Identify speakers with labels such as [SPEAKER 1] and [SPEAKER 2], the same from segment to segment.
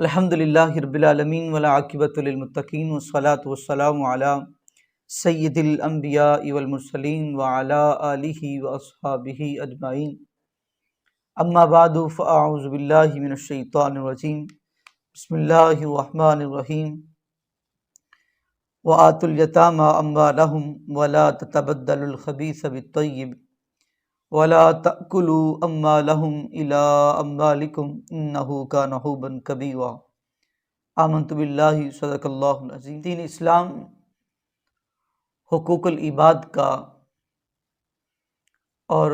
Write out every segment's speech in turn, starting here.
[SPEAKER 1] الحمدللہ رب العالمین والعاقبۃ للمتقین والصلاۃ والسلام علی سید الانبیاء والمرسلین وعلی آلہ واصحابہ اجمعین، اما بعد فاعوذ باللہ من الشیطان الرجیم، بسم اللہ الرحمن الرحیم۔ وآتوا الیتامی اموالہم ولا تتبدلوا الخبیث بالطیب ولا تأکلوا اموالہم الی اموالکم انہ کان حوبا کبیرا۔ آمنت باللہ صدق اللہ العظیم۔ دین اسلام حقوق العباد کا اور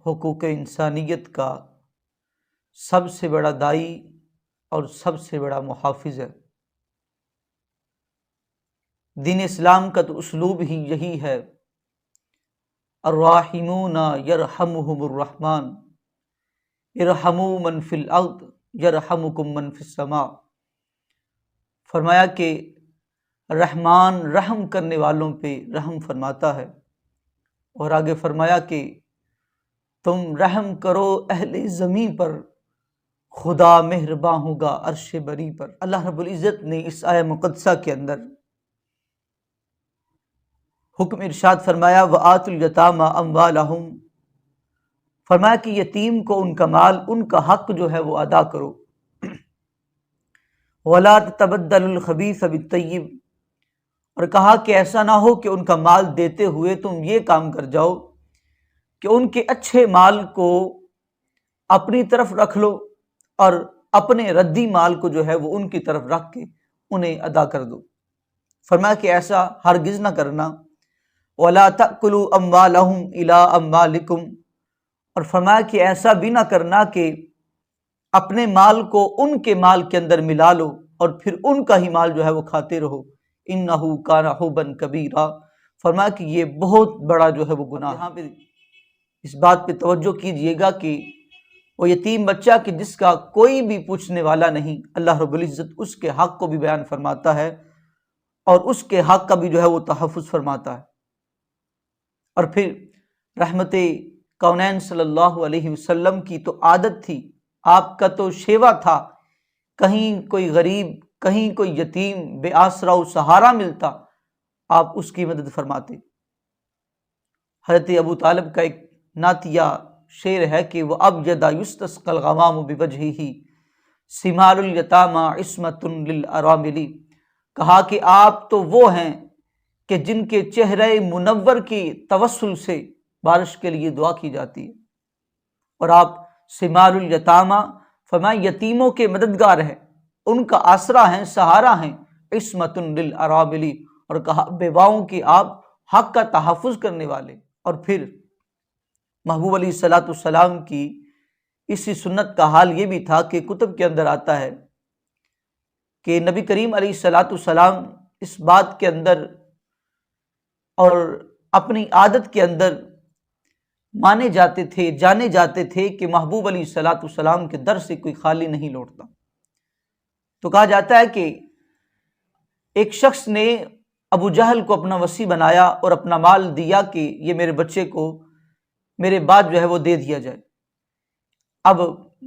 [SPEAKER 1] حقوق انسانیت کا سب سے بڑا داعی اور سب سے بڑا محافظ ہے۔ دین اسلام کا تو اسلوب ہی یہی ہے، الراحمون یرحمہم الرحمن ارحموا من فی الارض یرحمکم من فی السماء۔ فرمایا کہ رحمان رحم کرنے والوں پہ رحم فرماتا ہے، اور آگے فرمایا کہ تم رحم کرو اہل زمین پر، خدا مہرباں ہوگا عرش بری پر۔ اللہ رب العزت نے اس آیہ مقدسہ کے اندر حکم ارشاد فرمایا وآتوا الیتامی اموالہم، فرمایا کہ یتیم کو ان کا مال، ان کا حق جو ہے وہ ادا کرو۔ ولا تتبدلوا الخبیث بالطیب، اور کہا کہ ایسا نہ ہو کہ ان کا مال دیتے ہوئے تم یہ کام کر جاؤ کہ ان کے اچھے مال کو اپنی طرف رکھ لو اور اپنے ردی مال کو جو ہے وہ ان کی طرف رکھ کے انہیں ادا کر دو۔ فرمایا کہ ایسا ہرگز نہ کرنا۔ وَلَا تَأْكُلُوا أَمْوَالَهُمْ إِلَىٰ أَمْوَالِكُمْ، اور فرمایا کہ ایسا بھی نہ کرنا کہ اپنے مال کو ان کے مال کے اندر ملا لو اور پھر ان کا ہی مال جو ہے وہ کھاتے رہو۔ إِنَّهُ كَانَ حُوبًا كَبِيرًا، فرمایا کہ یہ بہت بڑا جو ہے وہ گناہ ہے۔ یہاں پہ اس بات پہ توجہ کیجئے گا کہ وہ یتیم بچہ کہ جس کا کوئی بھی پوچھنے والا نہیں، اللہ رب العزت اس کے حق کو بھی بیان فرماتا ہے اور اس کے حق کا بھی جو ہے وہ تحفظ فرماتا ہے۔ اور پھر رحمت کونین صلی اللہ علیہ وسلم کی تو عادت تھی، آپ کا تو شیوا تھا، کہیں کوئی غریب، کہیں کوئی یتیم بے آسرا و سہارا ملتا آپ اس کی مدد فرماتے۔ حضرت ابو طالب کا ایک نعتیہ شعر ہے کہ وَأَبْيَضَ يُسْتَسْقَى الْغَمَامُ بِوَجْهِهِ ثِمَارُ الْيَتَامَى عِصْمَةٌ لِلْأَرَامِلِ، کہا کہ آپ تو وہ ہیں کہ جن کے چہرے منور کی توسل سے بارش کے لیے دعا کی جاتی ہے، اور آپ ثمار الیتامہ فرمایا یتیموں کے مددگار ہیں، ان کا آسرا ہیں، سہارا ہیں، عصمۃ للارامل، اور کہا بیواؤں کی آپ حق کا تحفظ کرنے والے۔ اور پھر محبوب علیہ الصلوۃ والسلام کی اسی سنت کا حال یہ بھی تھا کہ کتب کے اندر آتا ہے کہ نبی کریم علیہ الصلوۃ والسلام اس بات کے اندر اور اپنی عادت کے اندر مانے جاتے تھے، جانے جاتے تھے کہ محبوب علیہ الصلوۃ والسلام کے در سے کوئی خالی نہیں لوٹتا۔ تو کہا جاتا ہے کہ ایک شخص نے ابو جہل کو اپنا وصی بنایا اور اپنا مال دیا کہ یہ میرے بچے کو میرے بعد جو ہے وہ دے دیا جائے۔ اب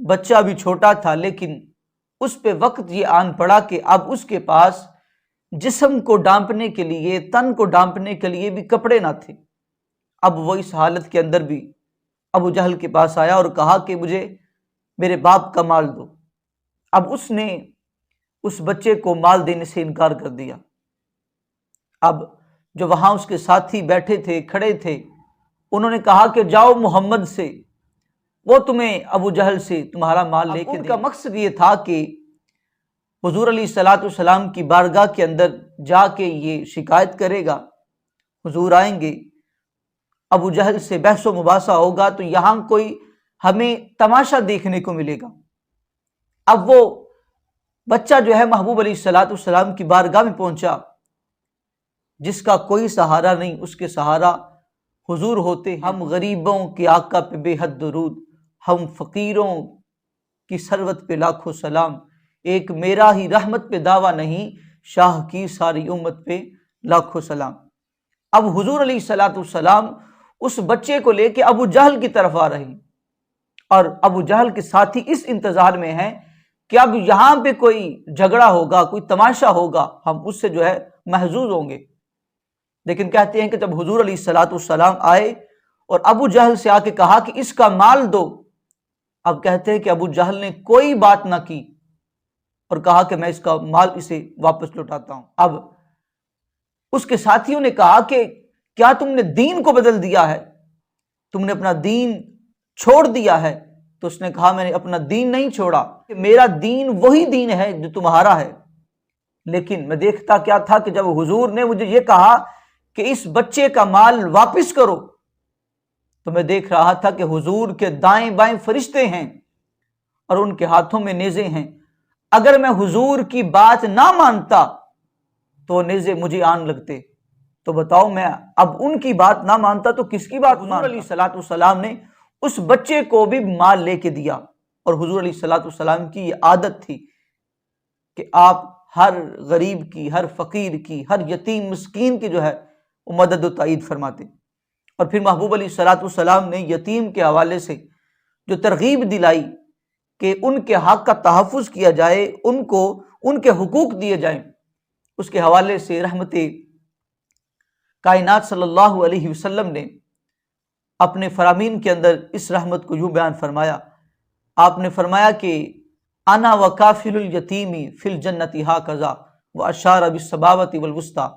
[SPEAKER 1] بچہ ابھی چھوٹا تھا، لیکن اس پہ وقت یہ آن پڑا کہ اب اس کے پاس جسم کو ڈانپنے کے لیے، تن کو ڈانپنے کے لیے بھی کپڑے نہ تھے۔ اب وہ اس حالت کے اندر بھی ابو جہل کے پاس آیا اور کہا کہ مجھے میرے باپ کا مال دو۔ اب اس نے اس بچے کو مال دینے سے انکار کر دیا۔ اب جو وہاں اس کے ساتھی بیٹھے تھے، کھڑے تھے، انہوں نے کہا کہ جاؤ محمد سے، وہ تمہیں ابو جہل سے تمہارا مال لے کے دیں۔ ان کا مقصد یہ تھا کہ حضور علیہ الصلوۃ والسلام کی بارگاہ کے اندر جا کے یہ شکایت کرے گا، حضور آئیں گے، ابو جہل سے بحث و مباحثہ ہوگا تو یہاں کوئی ہمیں تماشا دیکھنے کو ملے گا۔ اب وہ بچہ جو ہے محبوب علیہ الصلوۃ والسلام کی بارگاہ میں پہنچا، جس کا کوئی سہارا نہیں، اس کے سہارا حضور ہوتے۔ ہم غریبوں کے آقا پہ بے حد درود، ہم فقیروں کی ثروت پہ لاکھوں سلام، ایک میرا ہی رحمت پہ دعویٰ نہیں، شاہ کی ساری امت پہ لاکھوں سلام۔ اب حضور علیہ الصلوۃ والسلام اس بچے کو لے کے ابو جہل کی طرف آ رہے ہیں، اور ابو جہل کے ساتھی اس انتظار میں ہیں کہ اب یہاں پہ کوئی جھگڑا ہوگا، کوئی تماشا ہوگا، ہم اس سے جو ہے محظوظ ہوں گے۔ لیکن کہتے ہیں کہ جب حضور علیہ الصلوۃ والسلام آئے اور ابو جہل سے آ کے کہا کہ اس کا مال دو، اب کہتے ہیں کہ ابو جہل نے کوئی بات نہ کی اور کہا کہ میں اس کا مال اسے واپس لوٹاتا ہوں۔ اب اس کے ساتھیوں نے کہا کہ کیا تم نے دین کو بدل دیا ہے، تم نے اپنا دین چھوڑ دیا ہے؟ تو اس نے کہا میں نے اپنا دین نہیں چھوڑا، کہ میرا دین وہی دین ہے جو تمہارا ہے، لیکن میں دیکھتا کیا تھا کہ جب حضور نے مجھے یہ کہا کہ اس بچے کا مال واپس کرو، تو میں دیکھ رہا تھا کہ حضور کے دائیں بائیں فرشتے ہیں اور ان کے ہاتھوں میں نیزے ہیں، اگر میں حضور کی بات نہ مانتا تو وہ نیزے مجھے آن لگتے، تو بتاؤ میں اب ان کی بات نہ مانتا تو کس کی بات مانتا؟ حضور علیہ الصلوۃ والسلام نے اس بچے کو بھی مال لے کے دیا، اور حضور علیہ الصلوۃ والسلام کی یہ عادت تھی کہ آپ ہر غریب کی، ہر فقیر کی، ہر یتیم مسکین کی جو ہے وہ مدد و تائید فرماتے۔ اور پھر محبوب علیہ الصلوۃ والسلام نے یتیم کے حوالے سے جو ترغیب دلائی کہ ان کے حق کا تحفظ کیا جائے، ان کو ان کے حقوق دیے جائیں، اس کے حوالے سے رحمت کائنات صلی اللہ علیہ وسلم نے اپنے فرامین کے اندر اس رحمت کو یوں بیان فرمایا۔ آپ نے فرمایا کہ انا وکافل الیتیم فی الجنۃ ھکذا واشار بالسبابۃ والوسطی۔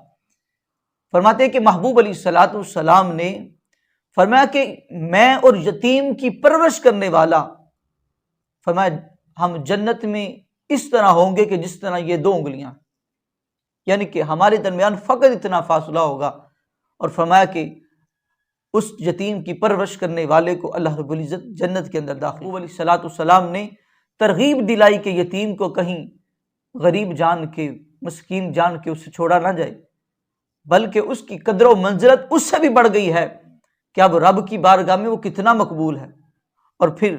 [SPEAKER 1] فرماتے ہیں کہ محبوب علیہ الصلوۃ والسلام نے فرمایا کہ میں اور یتیم کی پرورش کرنے والا، فرمایا ہم جنت میں اس طرح ہوں گے کہ جس طرح یہ دو انگلیاں، یعنی کہ ہمارے درمیان فقط اتنا فاصلہ ہوگا، اور فرمایا کہ اس یتیم کی پرورش کرنے والے کو اللہ رب العزت جنت کے اندر داخل۔ محبوب علیہ الصلوۃ والسلام نے ترغیب دلائی کہ یتیم کو کہیں غریب جان کے، مسکین جان کے اسے چھوڑا نہ جائے، بلکہ اس کی قدر و منزلت اس سے بھی بڑھ گئی ہے کہ اب رب کی بارگاہ میں وہ کتنا مقبول ہے۔ اور پھر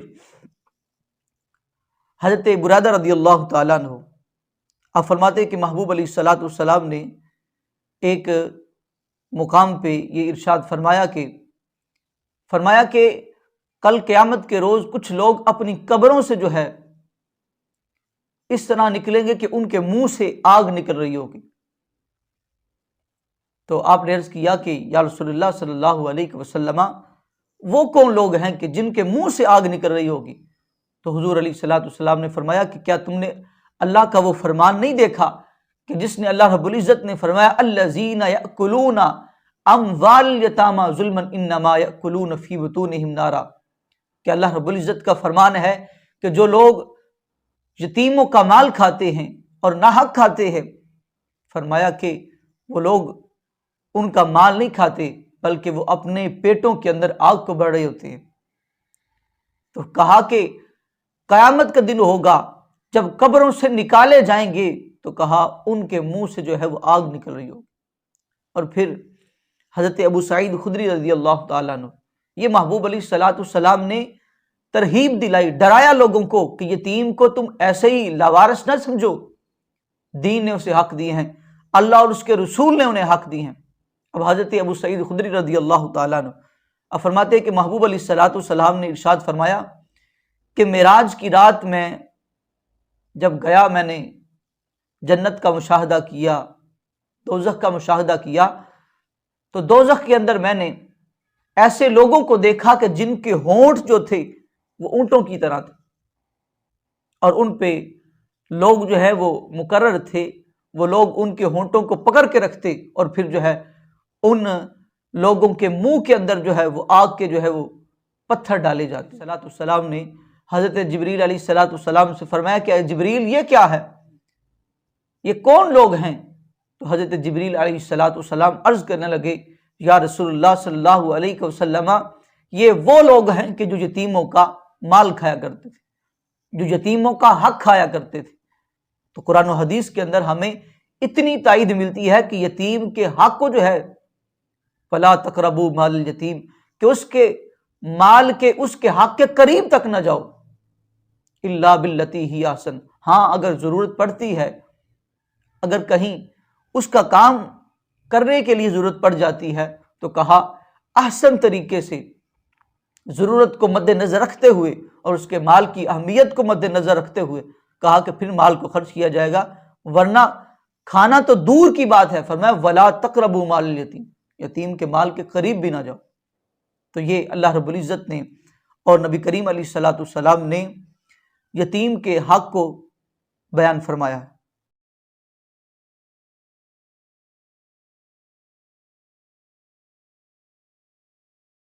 [SPEAKER 1] حضرت برادہ رضی اللہ تعالیٰ عنہ آپ فرماتے ہیں کہ محبوب علیہ الصلوۃ والسلام نے ایک مقام پہ یہ ارشاد فرمایا کہ کل قیامت کے روز کچھ لوگ اپنی قبروں سے جو ہے اس طرح نکلیں گے کہ ان کے منہ سے آگ نکل رہی ہوگی۔ تو آپ نے عرض کیا کہ یا رسول اللہ صلی اللہ علیہ وسلم وہ کون لوگ ہیں کہ جن کے منہ سے آگ نکل رہی ہوگی؟ تو حضور علیہ الصلوۃ والسلام نے فرمایا کہ کیا تم نے اللہ کا وہ فرمان نہیں دیکھا کہ جس نے اللہ رب العزت نے فرمایا الذین یأکلون اموال الیتامی ظلما انما یأکلون فی بطونہم نارا، کہ اللہ رب العزت کا فرمان ہے کہ جو لوگ یتیموں کا مال کھاتے ہیں اور ناحق کھاتے ہیں، فرمایا کہ وہ لوگ ان کا مال نہیں کھاتے بلکہ وہ اپنے پیٹوں کے اندر آگ کو بڑھ رہے ہوتے ہیں۔ تو کہا کہ قیامت کا دن ہوگا جب قبروں سے نکالے جائیں گے، تو کہا ان کے منہ سے جو ہے وہ آگ نکل رہی ہوگی۔ اور پھر حضرت ابو سعید خدری رضی اللہ تعالیٰ عنہ، یہ محبوب علیہ الصلوۃ والسلام نے ترغیب دلائی، ڈرایا لوگوں کو کہ یتیم کو تم ایسے ہی لاوارث نہ سمجھو، دین نے اسے حق دیے ہیں، اللہ اور اس کے رسول نے انہیں حق دیے ہیں۔ اب حضرت ابو سعید خدری رضی اللہ تعالیٰ عنہ اب فرماتے ہیں کہ محبوب علیہ الصلوۃ والسلام نے ارشاد فرمایا کہ معراج کی رات میں جب گیا، میں نے جنت کا مشاہدہ کیا، دوزخ کا مشاہدہ کیا، تو دوزخ کے اندر میں نے ایسے لوگوں کو دیکھا کہ جن کے ہونٹ جو تھے وہ اونٹوں کی طرح تھے، اور ان پہ لوگ جو ہے وہ مقرر تھے، وہ لوگ ان کے ہونٹوں کو پکڑ کے رکھتے، اور پھر جو ہے ان لوگوں کے منہ کے اندر جو ہے وہ آگ کے جو ہے وہ پتھر ڈالے جاتے۔ صلی اللہ علیہ وسلم نے حضرت جبریل علیہ الصلوۃ والسلام سے فرمایا کہ جبریل یہ کیا ہے، یہ کون لوگ ہیں؟ تو حضرت جبریل علیہ الصلوۃ والسلام عرض کرنے لگے یا رسول اللہ صلی اللہ علیہ وسلم، یہ وہ لوگ ہیں کہ جو یتیموں کا مال کھایا کرتے تھے، جو یتیموں کا حق کھایا کرتے تھے۔ تو قرآن و حدیث کے اندر ہمیں اتنی تائید ملتی ہے کہ یتیم کے حق کو جو ہے فلا تقربوا مال الیتیم، کہ اس کے مال کے، اس کے حق کے قریب تک نہ جاؤ، الا باللتی ہی احسن، ہاں اگر ضرورت پڑتی ہے، اگر کہیں اس کا کام کرنے کے لیے ضرورت پڑ جاتی ہے، تو کہا احسن طریقے سے، ضرورت کو مد نظر رکھتے ہوئے اور اس کے مال کی اہمیت کو مد نظر رکھتے ہوئے کہا کہ پھر مال کو خرچ کیا جائے گا، ورنہ کھانا تو دور کی بات ہے، فرمایا ولا تقربوا مال الیتیم، یتیم کے مال کے قریب بھی نہ جاؤ۔ تو یہ اللہ رب العزت نے اور نبی کریم علیہ الصلوۃ والسلام نے یتیم کے حق کو بیان فرمایا ہے۔